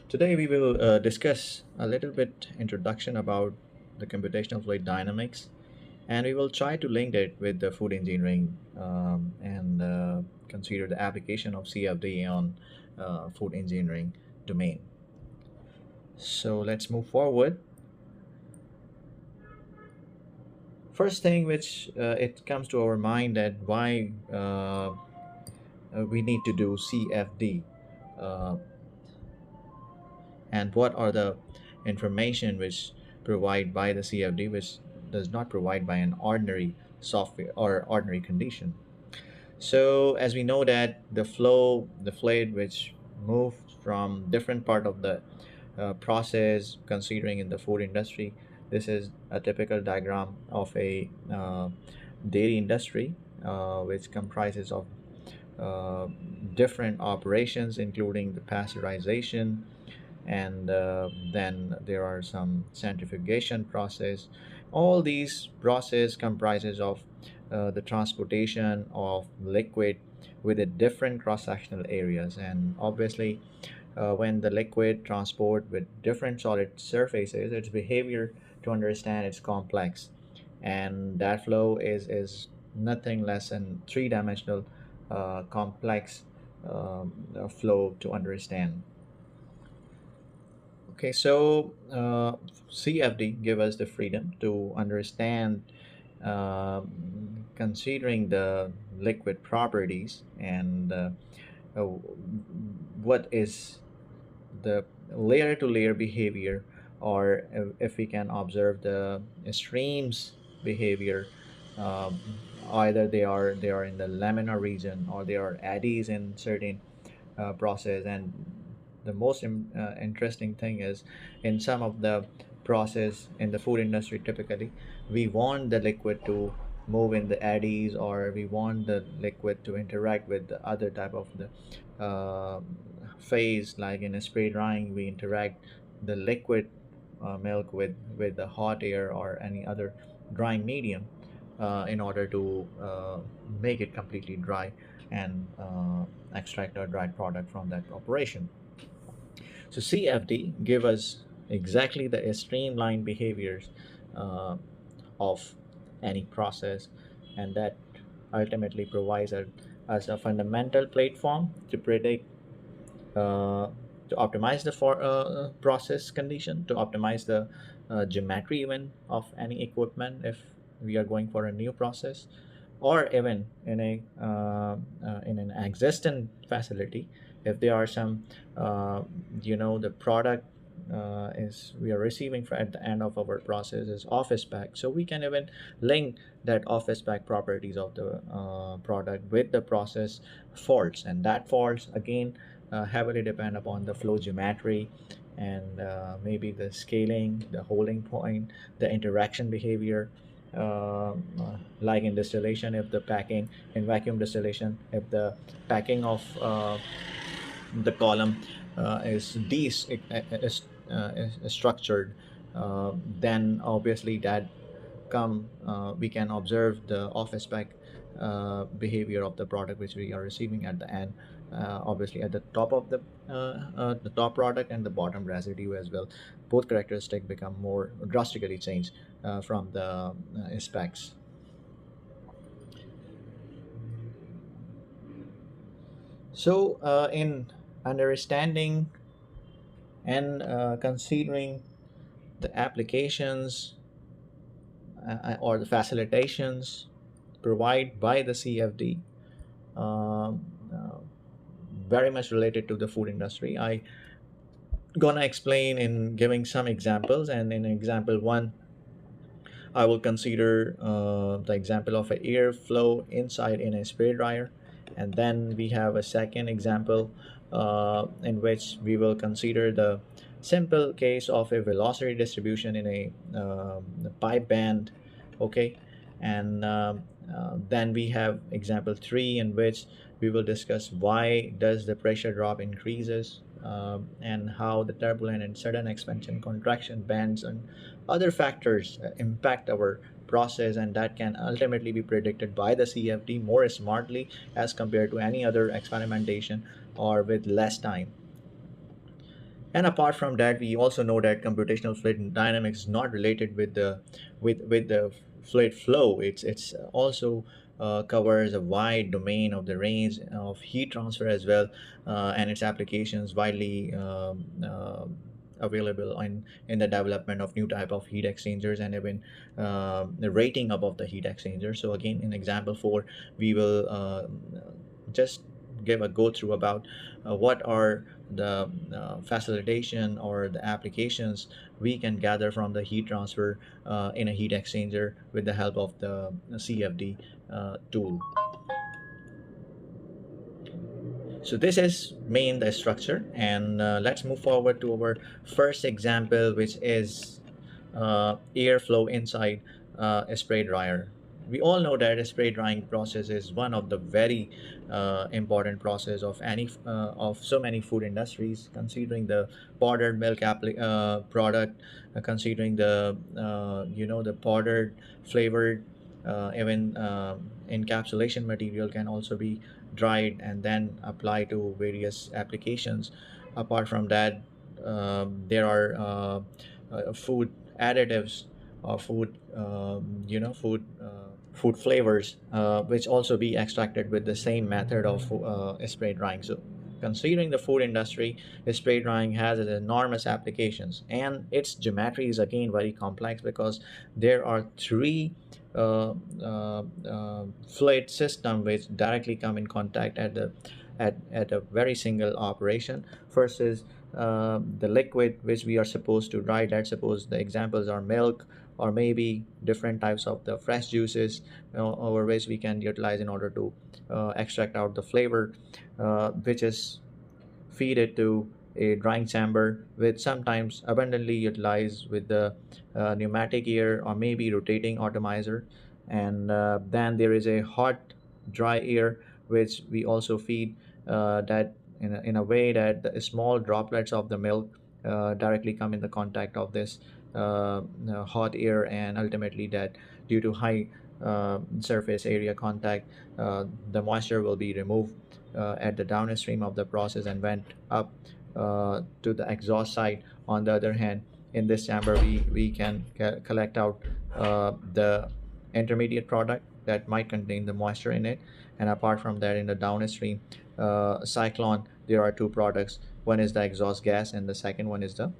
Today we will discuss a little bit introduction about the computational fluid dynamics, and we will try to link it with the food engineering and consider the application of CFD on food engineering domain. So let's move forward. First thing which it comes to our mind that why we need to do CFD uh, and what are the information which provide by the CFD which does not provide by an ordinary software or ordinary condition. So as we know that the fluid which move from different part of the process, considering in the food industry, this is a typical diagram of a dairy industry, which comprises of uh, different operations, including the pasteurization, and then there are some centrifugation process. All these process comprises of the transportation of liquid with a different cross-sectional areas, and obviously when the liquid transport with different solid surfaces, its behavior to understand it's complex, and that flow is nothing less than three-dimensional complex flow to understand. Okay, so CFD give us the freedom to understand, considering the liquid properties and uh, what is the layer to layer behavior, or if we can observe the streams behavior. um, Either they are in the laminar region or they are eddies in certain process. And the most interesting thing is, in some of the process in the food industry, typically we want the liquid to move in the eddies, or we want the liquid to interact with the other type of the uh, phase, like in a spray drying we interact the liquid milk with the hot air or any other drying medium in order to make it completely dry and extract a dried product from that operation. So CFD give us exactly the streamlined behaviors uh, of any process, and that ultimately provides us a fundamental platform to predict, uh, to optimize the process condition, to optimize the geometry even of any equipment if we are going for a new process, or even in an existing facility, if there are some the product is we are receiving for at the end of our process is office spec, so we can even link that office spec properties of the product with the process faults, and that faults again heavily depend upon the flow geometry and maybe the scaling, the holding point, the interaction behavior, like in distillation, if the packing, in vacuum distillation, if the packing of the column is structured, then obviously that we can observe the office spec behavior of the product which we are receiving at the end. Obviously, at the top of the top product and the bottom residue as well, both characteristics become more drastically changed from the specs. So, in understanding and considering the applications or the facilitations provided by the CFD, um, uh, very much related to the food industry, I gonna explain in giving some examples. And in example one, I will consider the example of an airflow inside in a spray dryer. And then we have a second example in which we will consider the simple case of a velocity distribution in a pipe band. Okay. And then we have example three, in which we will discuss why does the pressure drop increases, and how the turbulent and sudden expansion contraction bands and other factors impact our process, and that can ultimately be predicted by the CFD more smartly as compared to any other experimentation or with less time. And apart from that, we also know that computational fluid dynamics is not related with the with the fluid flow. It's also covers a wide domain of the range of heat transfer as well, and its applications widely available in the development of new type of heat exchangers, and even the rating above the heat exchanger. So again, in example 4, we will just give a go through about what are the facilitation or the applications we can gather from the heat transfer in a heat exchanger with the help of the CFD tool. So this is main the structure, and let's move forward to our first example, which is airflow inside a spray dryer. We all know that a spray drying process is one of the very important process of any of so many food industries. Considering the powdered milk product, considering the the powdered flavored, even encapsulation material can also be dried and then applied to various applications. Apart from that, there are food additives or food flavors which also be extracted with the same method of spray drying. So considering the food industry, spray drying has enormous applications, and its geometry is again very complex because there are three fluid system which directly come in contact at a very single operation. First is the liquid which we are supposed to dry. Let's suppose the examples are milk, or maybe different types of the fresh juices, over which we can utilize in order to extract out the flavor, which is feed it to a drying chamber, which sometimes abundantly utilized with the pneumatic air or maybe rotating atomizer. And then there is a hot dry air which we also feed that in a way that the small droplets of the milk directly come in the contact of this hot air, and ultimately that due to high surface area contact, the moisture will be removed at the downstream of the process and went up to the exhaust side. On the other hand, in this chamber, we can collect out the intermediate product that might contain the moisture in it. And apart from that, in the downstream cyclone, there are two products. One is the exhaust gas, and the second one is the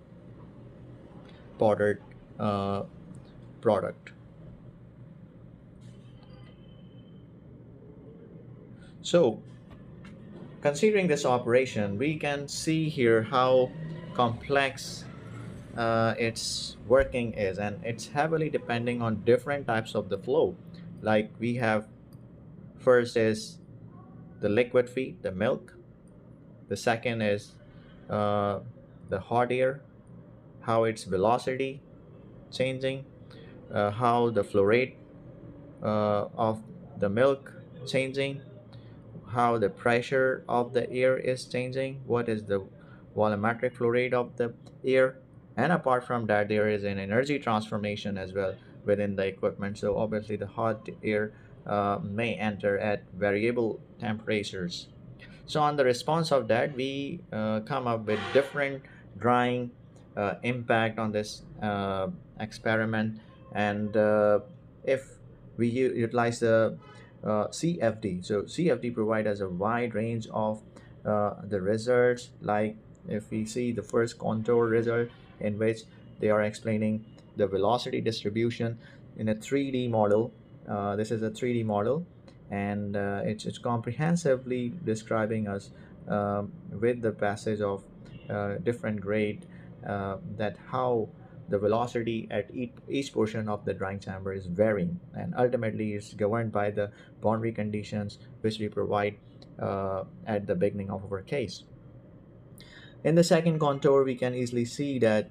powdered uh, product. So considering this operation, we can see here how complex its working is, and it's heavily depending on different types of the flow. Like we have, first is the liquid feed, the milk. The second is uh, the hot air, how its velocity changing, how the flow rate of the milk changing, how the pressure of the air is changing, what is the volumetric flow rate of the air. And apart from that, there is an energy transformation as well within the equipment. So obviously the hot air may enter at variable temperatures. So on the response of that, we come up with different drawing impact on this experiment. And if we utilize the CFD, so CFD provide us a wide range of the results. Like if we see the first contour result, in which they are explaining the velocity distribution in a 3D model. This is a 3D model, and it's comprehensively describing us with the passage of different grade, that how the velocity at each portion of the drying chamber is varying, and ultimately is governed by the boundary conditions which we provide at the beginning of our case. In the second contour, we can easily see that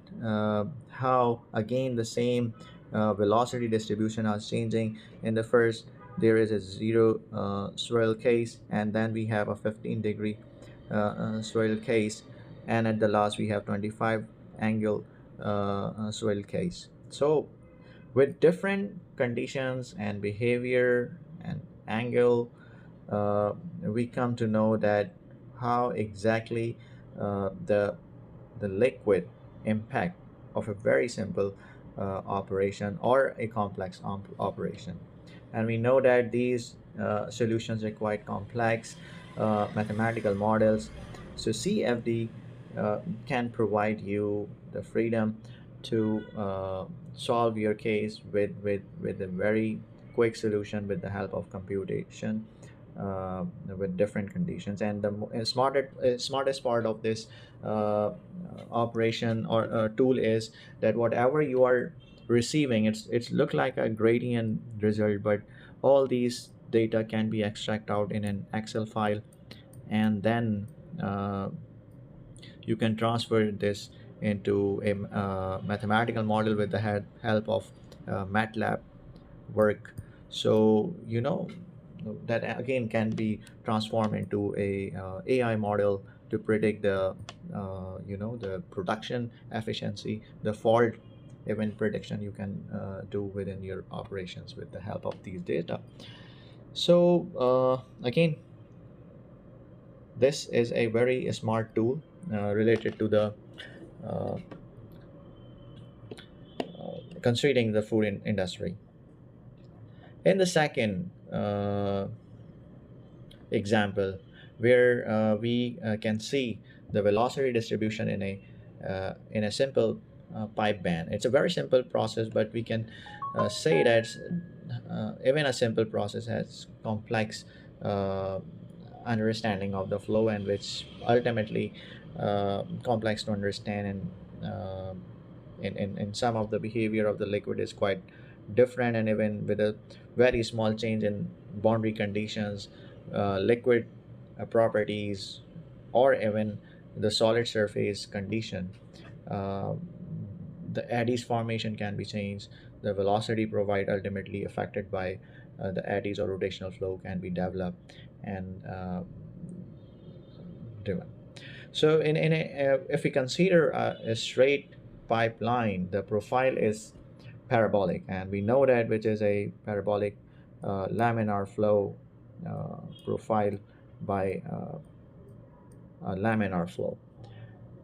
how again the same velocity distribution is changing. In the first, there is a zero swirl case, and then we have a 15-degree swirl case, and at the last we have 25 angle swirl case. So with different conditions and behavior and angle, we come to know that how exactly the the liquid impact of a very simple operation or a complex operation. And we know that these solutions are quite complex mathematical models. So CFD can provide you the freedom to solve your case with a very quick solution with the help of computation with different conditions. And the smartest part of this operation or tool is that whatever you are receiving, it's look like a gradient result, but all these data can be extracted out in an Excel file, and then uh, you can transfer this into a mathematical model with the help of MATLAB work. So that again can be transformed into a AI model to predict the the production efficiency, the fault event prediction you can do within your operations with the help of these data. So again, this is a very smart tool related to the uh, considering the food industry. In the second example, where we can see the velocity distribution in a simple pipe band. It's a very simple process, but we can say that even a simple process has complex uh, understanding of the flow, and which ultimately complex to understand, and in some of the behavior of the liquid is quite different. And even with a very small change in boundary conditions, liquid properties, or even the solid surface condition, uh, the eddies formation can be changed. The velocity profile ultimately affected by the eddies or rotational flow can be developed and driven. So if we consider a straight pipeline, the profile is parabolic, and we know that which is a parabolic laminar flow profile by a laminar flow.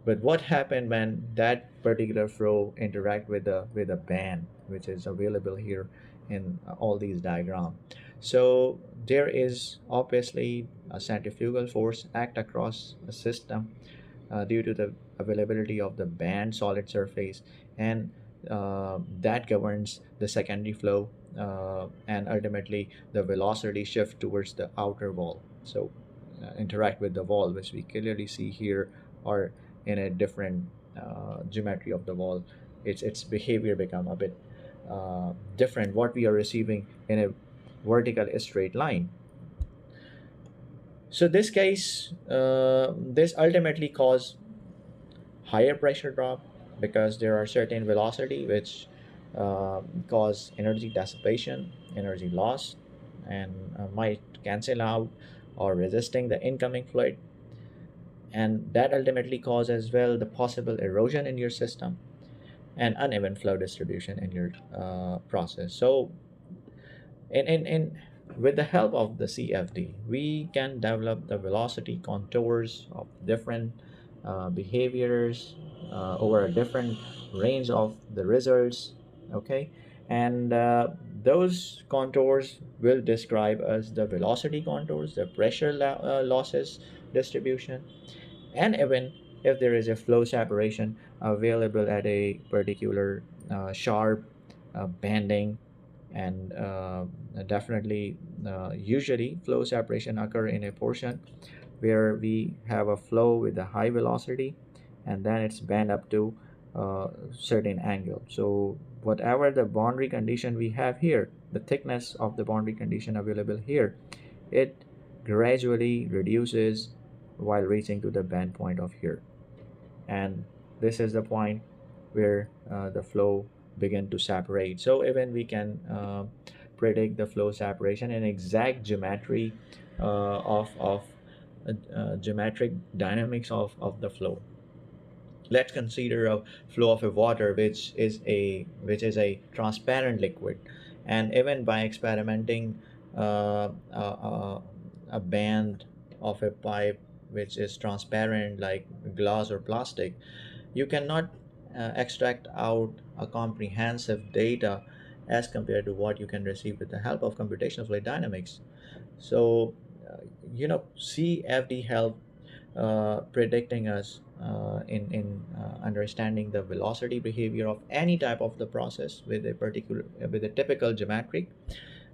But what happened when that particular flow interact with a band, which is available here in all these diagrams? So there is obviously a centrifugal force act across a system due to the availability of the band solid surface, and that governs the secondary flow, and ultimately the velocity shift towards the outer wall. So interact with the wall, which we clearly see here, or in a different geometry of the wall. Its behavior become a bit different what we are receiving in a vertical straight line. So this ultimately cause higher pressure drop, because there are certain velocity which cause energy dissipation, energy loss, and might cancel out or resisting the incoming fluid, and that ultimately cause as well the possible erosion in your system and uneven flow distribution in your process. So in with the help of the CFD, we can develop the velocity contours of different behaviors over a different range of the results. Okay, and those contours will describe as the velocity contours, the pressure losses distribution, and even if there is a flow separation available at a particular sharp banding. And definitely usually flow separation occur in a portion where we have a flow with a high velocity, and then it's bend up to a certain angle. So whatever the boundary condition we have here, the thickness of the boundary condition available here, it gradually reduces while reaching to the bend point of here. And this is the point where the flow begin to separate. So even we can predict the flow separation and exact geometry of geometric dynamics of the flow. Let's consider a flow of a water which is a transparent liquid, and even by experimenting a band of a pipe which is transparent like glass or plastic, You cannot extract out a comprehensive data as compared to what you can receive with the help of computational fluid dynamics. So, CFD help predicting us in understanding the velocity behavior of any type of the process with a particular with a typical geometry,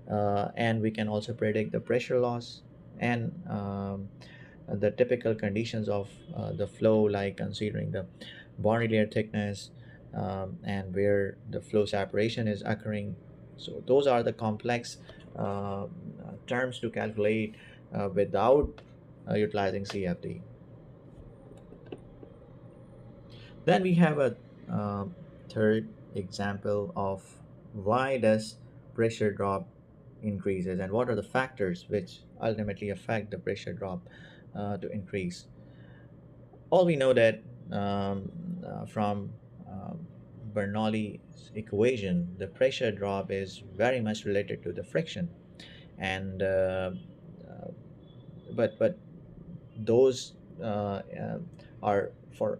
and we can also predict the pressure loss and the typical conditions of the flow, like considering the boundary layer thickness, and where the flow separation is occurring. So those are the complex terms to calculate without utilizing CFD. Then we have a third example of why does pressure drop increases, and what are the factors which ultimately affect the pressure drop to increase. All we know that from um, Bernoulli's equation, the pressure drop is very much related to the friction, and uh, but those are for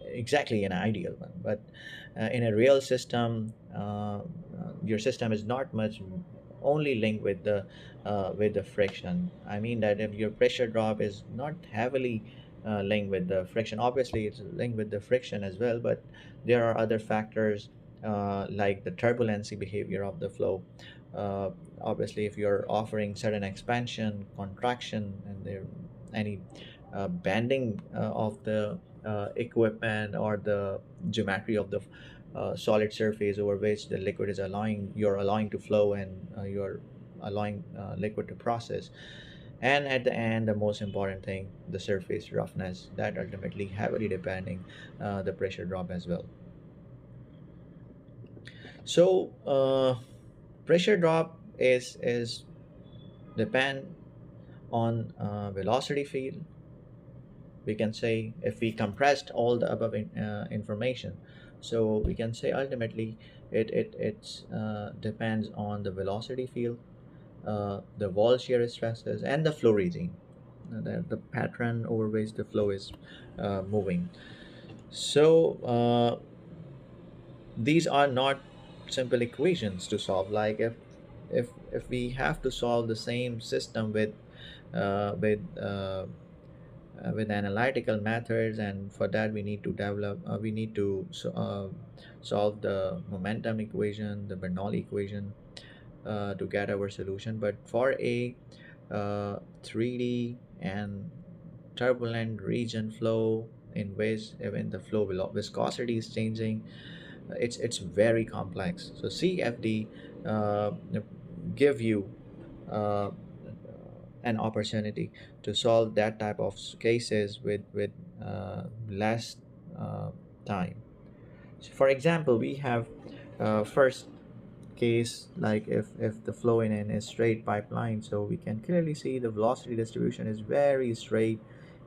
exactly an ideal one, but in a real system, your system is not much only linked with the friction. I mean that if your pressure drop is not heavily linked with the friction, obviously it's linked with the friction as well, but there are other factors like the turbulency behavior of the flow. uh, Obviously, if you're offering certain expansion, contraction, and there any bending of the equipment or the geometry of the solid surface over which the liquid is allowing you're allowing to flow, and you're allowing liquid to process. And at the end, the most important thing, the surface roughness, that ultimately heavily depending the pressure drop as well. So pressure drop is depend on velocity field. We can say, if we compressed all the above information, so we can say ultimately it depends on the velocity field, the wall shear stresses, and the flow regime, the pattern over which the flow is moving. So these are not simple equations to solve. Like if we have to solve the same system uh, with uh, with analytical methods, and for that we need to solve the momentum equation, the Bernoulli equation, to get our solution. But for a 3D and turbulent region flow, in which even the flow viscosity is changing, it's very complex. So CFD uh, give you uh, an opportunity to solve that type of cases with less uh, time. So for example, we have first case, like if the flow in a straight pipeline, so we can clearly see the velocity distribution is very straight,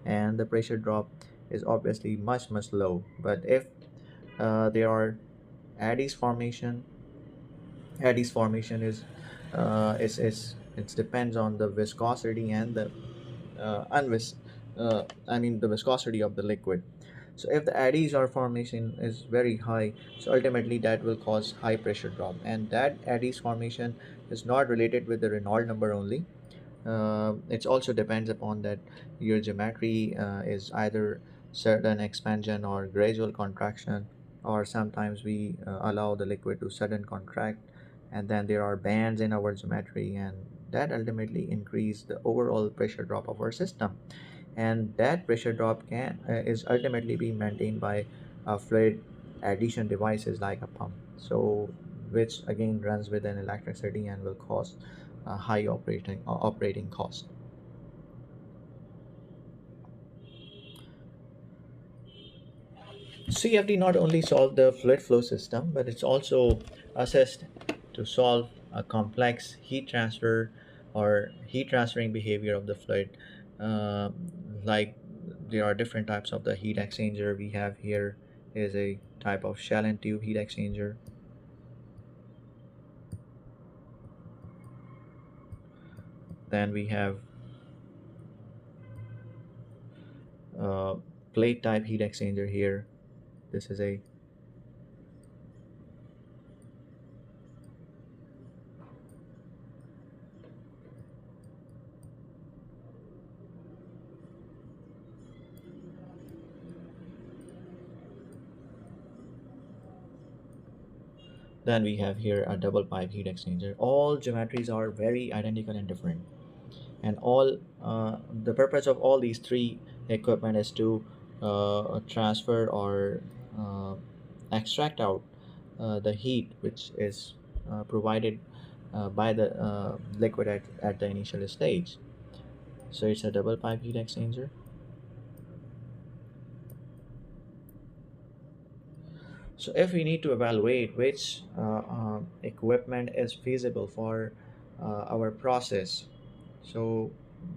and the pressure drop is obviously much low. But if there are eddies formation, eddies formation is it depends on the viscosity and the unvis I mean the viscosity of the liquid. So if the eddies or formation is very high, so ultimately that will cause high pressure drop, and that eddies formation is not related with the Reynolds number only. It also depends upon that your geometry is either certain expansion or gradual contraction, or sometimes we allow the liquid to sudden contract, and then there are bands in our geometry, and that ultimately increase the overall pressure drop of our system. And that pressure drop can is ultimately being maintained by fluid addition devices like a pump, so which again runs with an electricity and will cause a high operating cost. CFD not only solved the fluid flow system, but it's also assessed to solve a complex heat transfer or heat transferring behavior of the fluid. Um like there are different types of the heat exchanger. We have here is a type of shell and tube heat exchanger. Then we have uh, plate type heat exchanger here. This is a Then we have here a double pipe heat exchanger. All geometries are very identical and different, and all the purpose of all these three equipment is to transfer or uh, extract out the heat which is provided by the liquid at the initial stage. So it's a double pipe heat exchanger. So if we need to evaluate which equipment is feasible for our process, so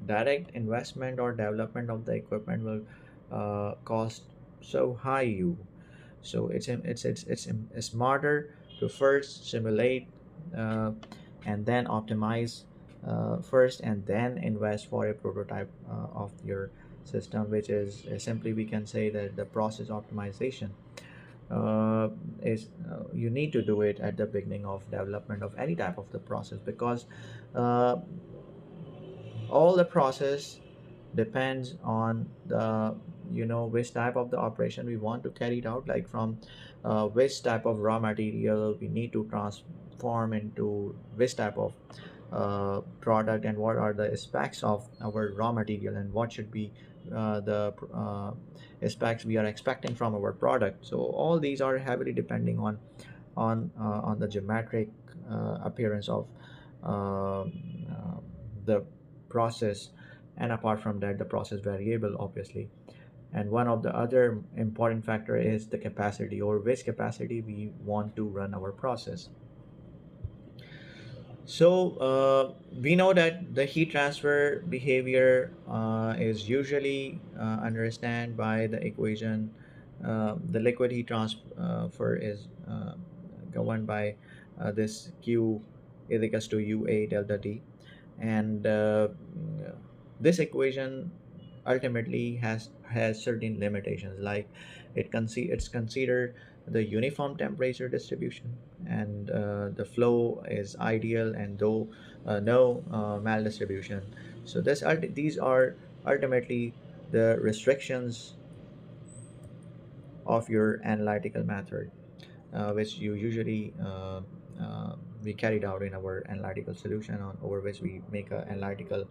direct investment or development of the equipment will cost so high you. So it's smarter to first simulate uh, and then optimize first and then invest for a prototype of your system, which is simply we can say that the process optimization is you need to do it at the beginning of development of any type of the process, because uh, all the process depends on the which type of the operation we want to carry it out, like from which type of raw material we need to transform into which type of product, and what are the specs of our raw material, and what should be the specs we are expecting from our product. So all these are heavily depending on the geometric appearance of the process, and apart from that the process variable obviously. And one of the other important factor is the capacity, or which capacity we want to run our process. So we know that the heat transfer behavior is usually understand by the equation. The liquid heat transfer is governed by this Q is equals to UA delta T, and this equation ultimately has certain limitations, like it's considered the uniform temperature distribution, and the flow is ideal, and though no maldistribution. So these are ultimately the restrictions of your analytical method, which you usually we carried out in our analytical solution, on over which we make an analytical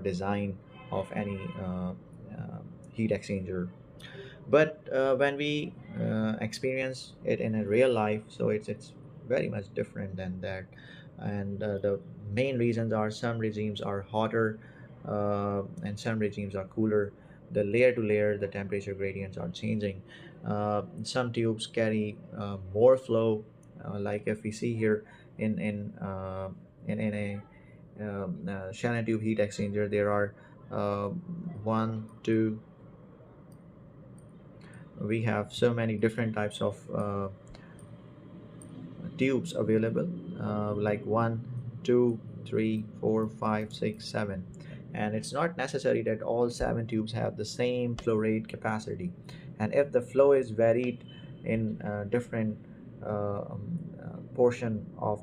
design of any heat exchanger. But when we experience it in a real life, so it's very much different than that. And the main reasons are some regimes are hotter and some regimes are cooler. The layer to layer the temperature gradients are changing. Some tubes carry more flow, like if we see here in a Shannon tube heat exchanger, there are uh, one, two, we have so many different types of tubes available, like 1, 2, 3, 4, 5, 6, 7, and it's not necessary that all 7 tubes have the same flow rate capacity. And if the flow is varied in different portion uh,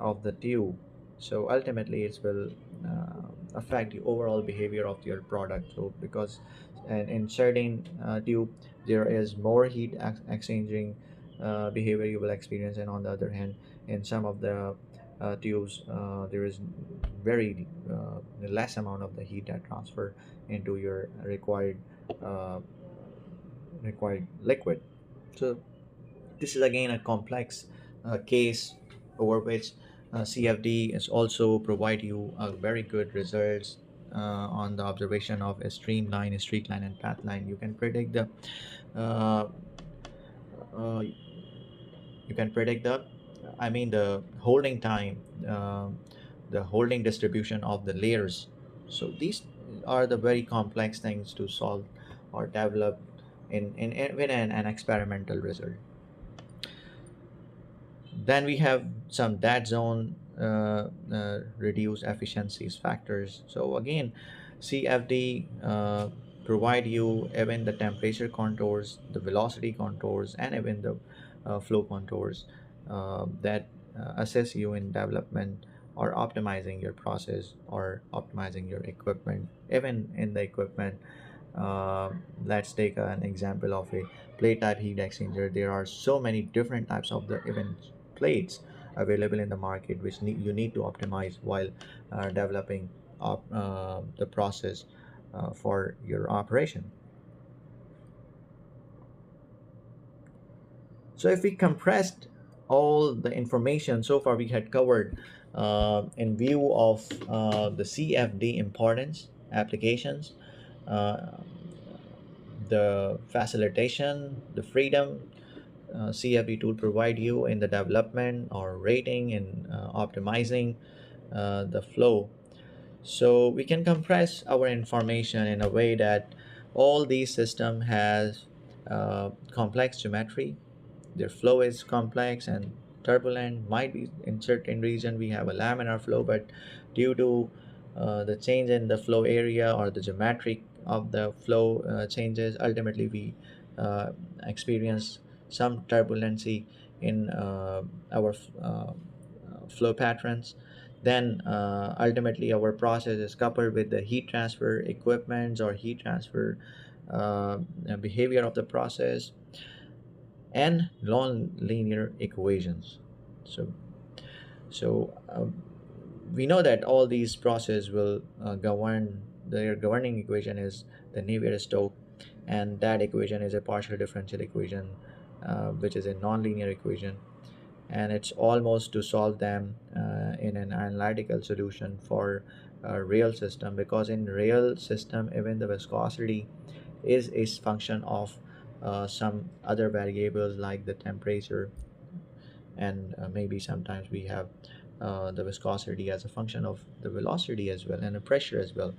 of the tube, so ultimately it will affect the overall behavior of your product. So because in certain tube there is more heat exchanging behavior you will experience, and on the other hand in some of the tubes there is very less amount of the heat that transfer into your uh, required liquid. So this is again a complex case over which CFD is also provide you a very good results on the observation of a streamline, a streak line, and path line. You can predict the uh, uh, you can predict the the holding time, the holding distribution of the layers. So these are the very complex things to solve or develop in with an experimental result. Then we have some dead zone reduced efficiencies factors. So again, CFD provide you even the temperature contours, the velocity contours, and even the flow contours that assess you in development or optimizing your process or optimizing your equipment. Even in the equipment, uh, let's take an example of a plate type heat exchanger. There are so many different types of the even plates available in the market which you need to optimize while developing the process for your operation. So if we compressed all the information so far we had covered in view of the CFD importance, applications, uh, the facilitation, the freedom CFD tool provide you in the development or rating and optimizing the flow. So we can compress our information in a way that all these system has complex geometry. Their flow is complex and turbulent. Might be in certain region we have a laminar flow, but due to the change in the flow area or the geometric of the flow changes, ultimately we uh, experience some turbulency in our flow patterns. Then ultimately our process is coupled with the heat transfer equipments or heat transfer behavior of the process and non-linear equations. So we know that all these processes will govern. Their governing equation is the Navier-Stokes, and that equation is a partial differential equation, which is a non-linear equation, and it's almost to solve them in an analytical solution for a real system, because in real system even the viscosity is a function of some other variables like the temperature, and maybe sometimes we have the viscosity as a function of the velocity as well and the pressure as well.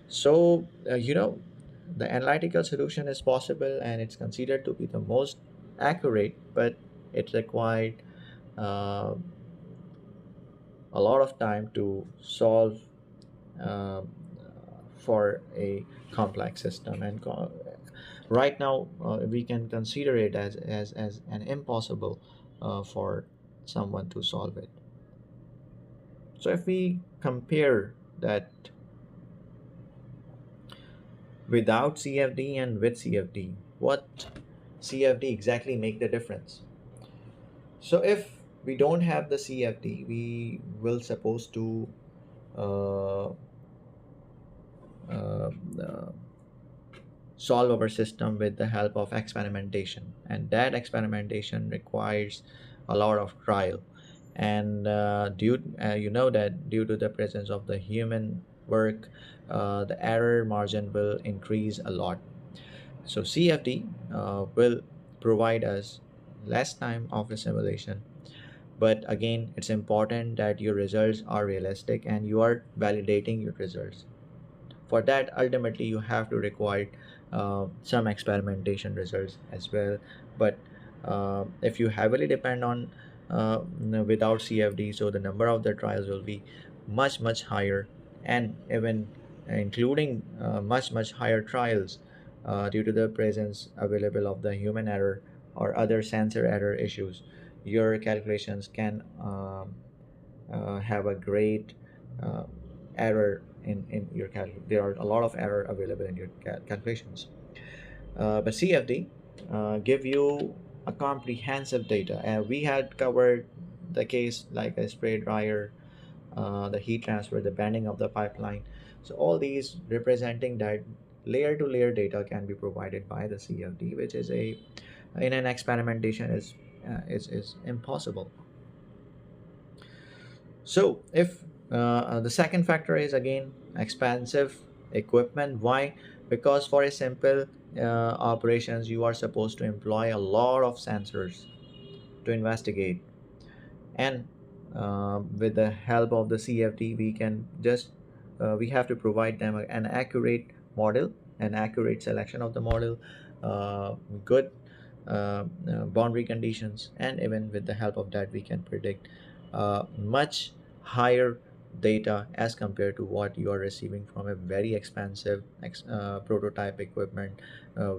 So the analytical solution is possible and it's considered to be the most accurate, but it required uh, a lot of time to solve uh, for a complex system, and right now we can consider it as an impossible for someone to solve it. So if we compare that without CFD and with CFD, what CFD exactly make the difference? So if we don't have the CFD, we will supposed to uh, uh, uh, solve our system with the help of experimentation, and that experimentation requires a lot of trial. And you know that due to the presence of the human work, the error margin will increase a lot. So CFD will provide us less time of the simulation, but again it's important that your results are realistic and you are validating your results. For that ultimately you have to require some experimentation results as well. But if you heavily depend on without CFD, so the number of the trials will be much higher, and even including much higher trials due to the presence available of the human error or other sensor error issues. Your calculations can have a great uh, error in your there are a lot of error available in your calculations. But CFD give you a comprehensive data, and we had covered the case like a spray dryer, the heat transfer, the bending of the pipeline. So all these representing that layer to layer data can be provided by the CFD, which is a in an experimentation is impossible. So if the second factor is again expensive equipment. Why? Because for a simple operations you are supposed to employ a lot of sensors to investigate, and with the help of the CFD we can just we have to provide them an accurate model, an accurate selection of the model, good boundary conditions, and even with the help of that we can predict much higher data as compared to what you are receiving from a very expensive prototype equipment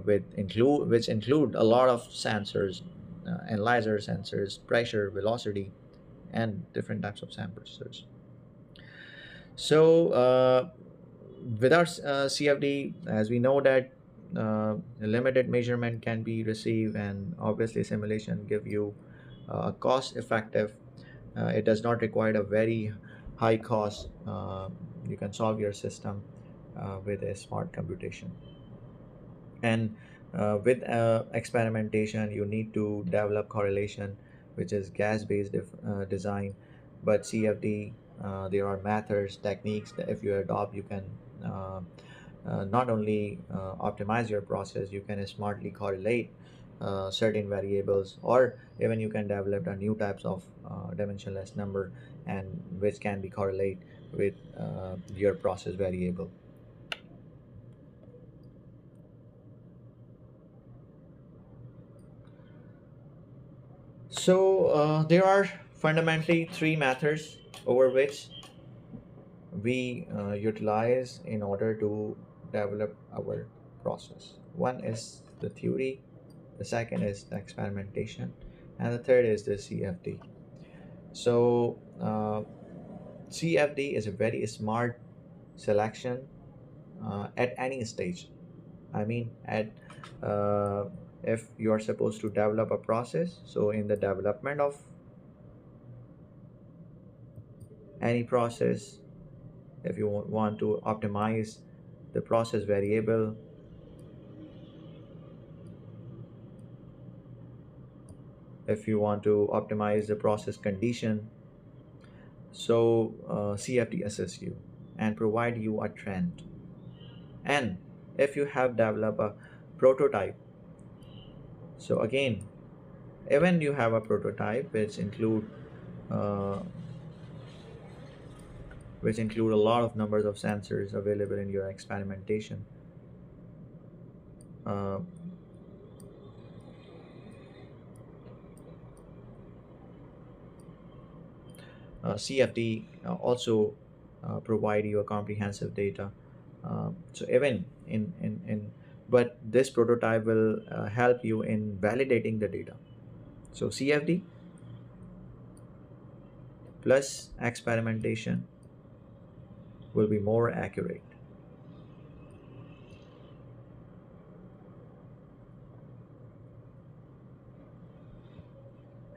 which include a lot of sensors, analyzer sensors, pressure, velocity, and different types of sensors. So without CFD, as we know that limited measurement can be received, and obviously simulation give you cost effective. It does not require a very high cost. You can solve your system with a smart computation. And with experimentation, you need to develop correlation, which is gas-based design. But CFD, there are methods, techniques that if you adopt, you can uh, not only optimize your process, you can smartly correlate certain variables, or even you can develop a new types of dimensionless number, and which can be correlate with your process variable. So there are fundamentally three methods over which we utilize in order to develop our process. One is the theory, the second is the experimentation, and the third is the CFD. So CFD is a very smart selection at any stage. I mean, at uh, if you are supposed to develop a process, so in the development of any process, if you want to optimize the process variable, if you want to optimize the process condition, so CFD assess you and provide you a trend. And if you have developed a prototype, so again, even you have a prototype uh, which include a lot of numbers of sensors available in your experimentation, uh, CFD also provide you a comprehensive data. So even in but this prototype will help you in validating the data. So CFD plus experimentation will be more accurate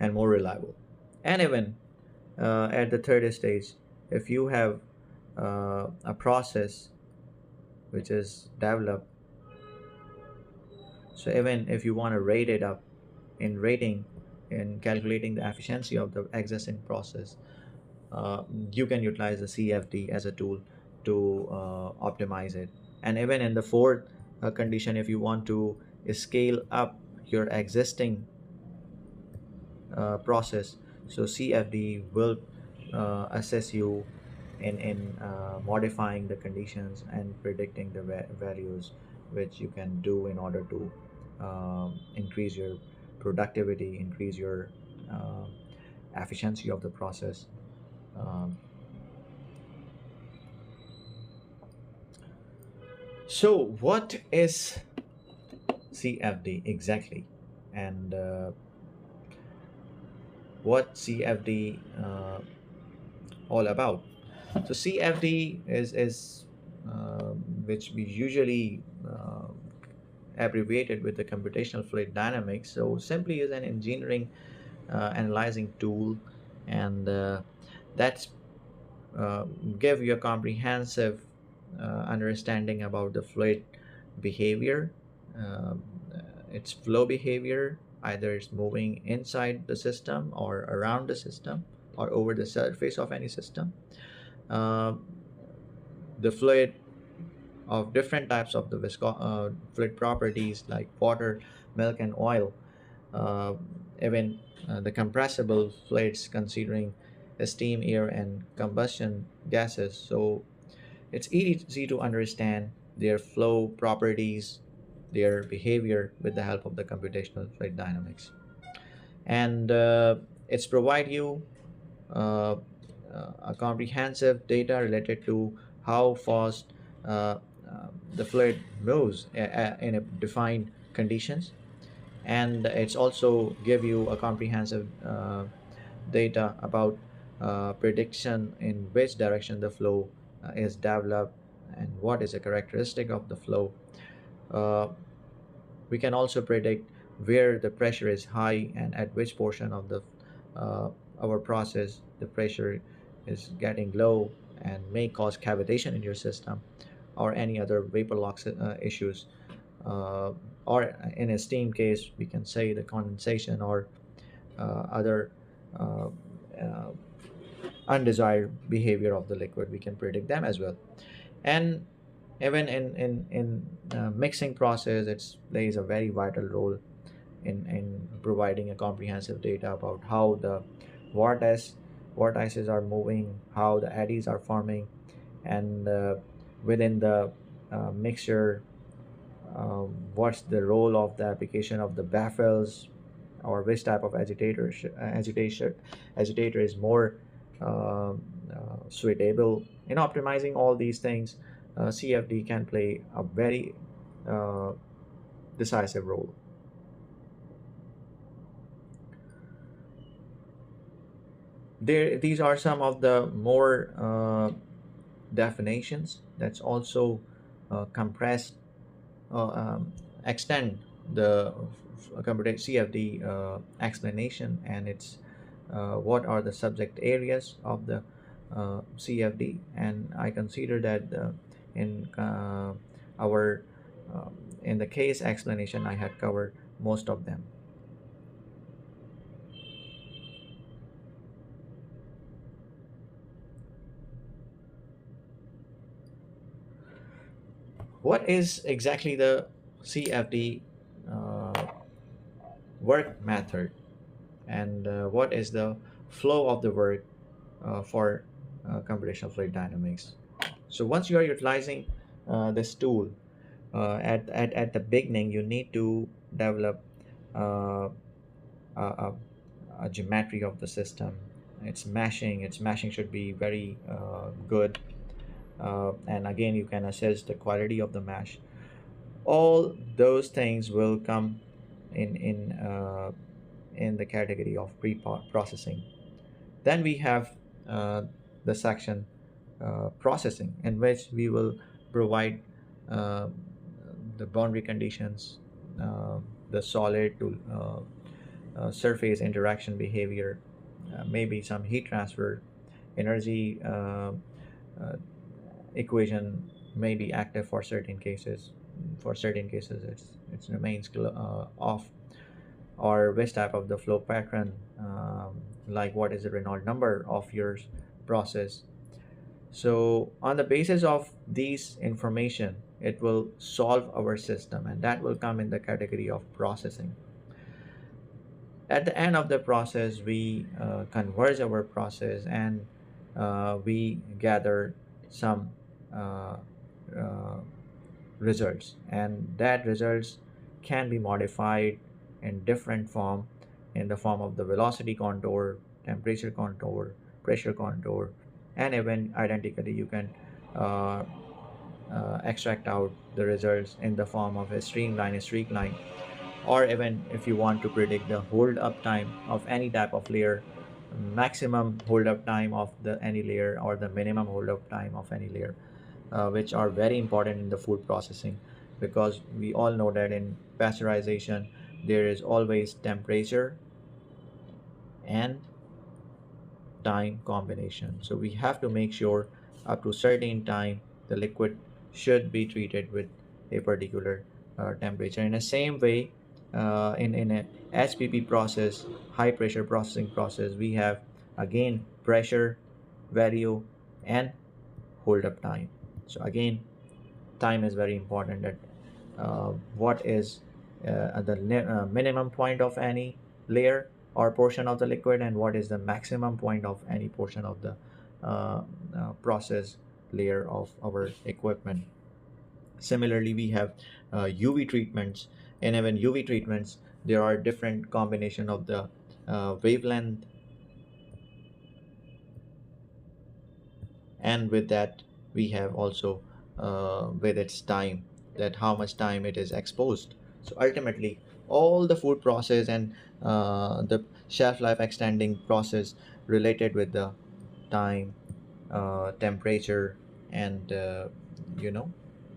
and more reliable. And even at the third stage, if you have a process which is developed, so even if you want to rate it up in rating, in calculating the efficiency of the existing process, uh, you can utilize the CFD as a tool to optimize it. And even in the fourth condition, if you want to scale up your existing process, so CFD will assess you in modifying the conditions and predicting the values which you can do in order to increase your productivity, increase your uh, efficiency of the process. Um, so, what is CFD exactly, and what CFD all about? So CFD is which we usually abbreviated with the computational fluid dynamics. So simply is an engineering analyzing tool, and that's uh, give you a comprehensive understanding about the fluid behavior, um, its flow behavior, either it's moving inside the system or around the system or over the surface of any system. Uh, the fluid of different types of the fluid properties like water, milk, and oil, uh, even the compressible fluids considering steam, air, and combustion gases. So it's easy to understand their flow properties, their behavior with the help of the computational fluid dynamics. And it's provide you uh, a comprehensive data related to how fast uh, the fluid moves in a defined conditions, and it's also give you a comprehensive data about prediction in which direction the flow is developed and what is a characteristic of the flow. uh, we can also predict where the pressure is high and at which portion of the uh, our process the pressure is getting low and may cause cavitation in your system or any other vapor loss issues, uh, or in a steam case we can say the condensation or other uh, uh, undesired behavior of the liquid. We can predict them as well. And even in mixing process, it plays a very vital role in providing a comprehensive data about how the vortice vortices are moving, how the eddies are forming, and within the mixture, what's the role of the application of the baffles, or which type of agitator is more suitable. In optimizing all these things, CFD can play a very uh, decisive role. These are some of the more definitions that's also compressed, uh, um, extend the computer CFD explanation, and it's what are the subject areas of the CFD. And I consider that in our in the case explanation I had covered most of them. What is exactly the CFD uh, work method, and what is the flow of the work for computational fluid dynamics? So once you are utilizing this tool, at the beginning, you need to develop uh, a, a, a geometry of the system. Its meshing should be very good, and again, you can assess the quality of the mesh. All those things will come in the category of pre-processing. Then we have the section processing, in which we will provide uh, the boundary conditions, uh, the solid to surface interaction behavior, maybe some heat transfer, energy equation may be active for certain cases. For certain cases, it remains off, or which type of the flow pattern, like what is the Reynolds number of your process. So on the basis of these information, it will solve our system, and that will come in the category of processing. At the end of the process, we converge our process, and we gather some uh, uh, results, and that results can be modified in different form, in the form of the velocity contour, temperature contour, pressure contour, and even identically you can uh, extract out the results in the form of a streak line, or even if you want to predict the hold up time of any type of layer, maximum hold up time of the any layer, or the minimum hold up time of any layer, which are very important in the food processing, because we all know that in pasteurization there is always temperature and time combination. So we have to make sure up to certain time the liquid should be treated with a particular temperature. In the same way, in a HPP process, high pressure processing process, we have again pressure value and hold up time. So again, time is very important, that what is the minimum point of any layer or portion of the liquid, and what is the maximum point of any portion of the process layer of our equipment. Similarly, we have UV treatments, and even UV treatments, there are different combination of the wavelength And with that, we have also with its time, that how much time it is exposed. So ultimately, all the food process and the shelf life extending process related with the time, temperature, and you know,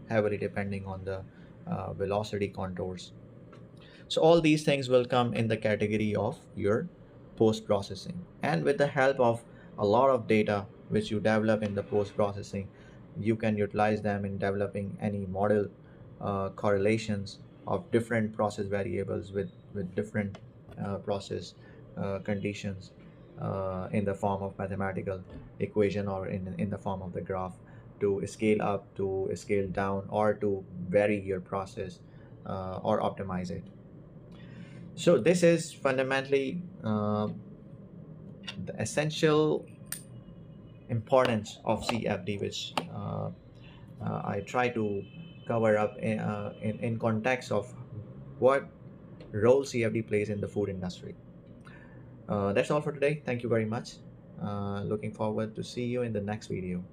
heavily depending on the velocity contours. So all these things will come in the category of your post processing. And with the help of a lot of data which you develop in the post processing, you can utilize them in developing any model correlations of different process variables with different process conditions in the form of mathematical equation or in the form of the graph, to scale up, to scale down, or to vary your process or optimize it. So this is fundamentally the essential importance of CFD, which I try to cover up in context of what role CFD plays in the food industry. That's all for today. Thank you very much. Looking forward to see you in the next video.